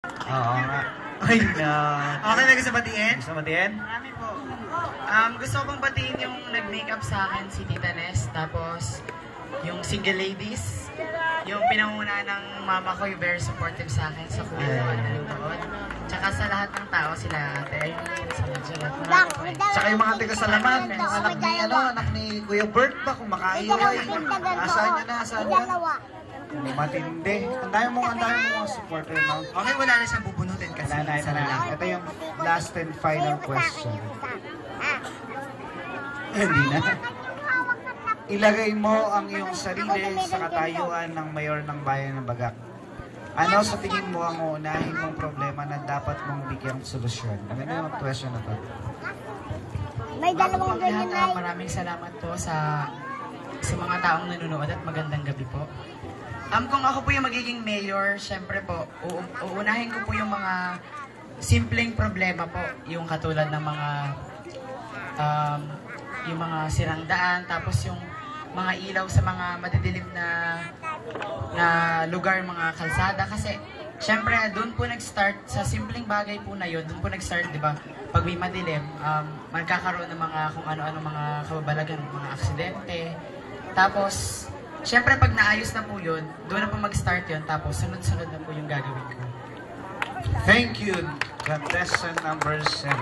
Oo nga. Ay na. Okay na gusto batiin? Gusto mo din? Marami po. Gusto ko pong batiin yung nag-makeup sa akin, si Tita Ness. Tapos, yung single ladies. Yung pinanguna ng mama ko, yung very supportive sa akin sa kuya ko at nanonood. Tsaka sa lahat ng tao, sila ate ay sila Jeanette. Marami po eh. Tsaka yung mga taga-Salaman, yung anak ni Kuya Bert ba, kung makaiway. Asaan niya na, asaan niya? Matindi. Ang dami mong mga supporter, no? Okay, wala na siyang bubunutin kasi. Wala na, ito na. Ito yung last and final question. Hindi na. Ilagay mo ang iyong sarili sa katayuan ng mayor ng bayan ng Bagak. Ano sa tingin mo ang uunahin mong problema na dapat mong bigyang solusyon? Ano yung question na to? May Bago dalawang po lahat, ganyan na. maraming salamat po sa mga taong nanonood at magandang gabi po. Kung ako po yung magiging mayor, syempre po, uunahin ko po yung mga simpleng problema po. Yung katulad ng yung mga sirang daan, tapos yung mga ilaw sa mga madidilim na lugar, mga kalsada. Kasi, syempre, doon po nag-start, sa simpleng bagay po na yun, doon po nag-start, di ba? Pag may madilim, magkakaroon ng mga kung ano-ano mga kababalagan, mga aksidente. Tapos, syempre, pag naayos na po yun, doon na po mag-start yun, tapos sunod-sunod na po yung gagawin ko. Thank you, contestant number 17.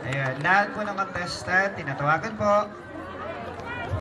Ayan, lahat po ng contestant, tinatawagan po.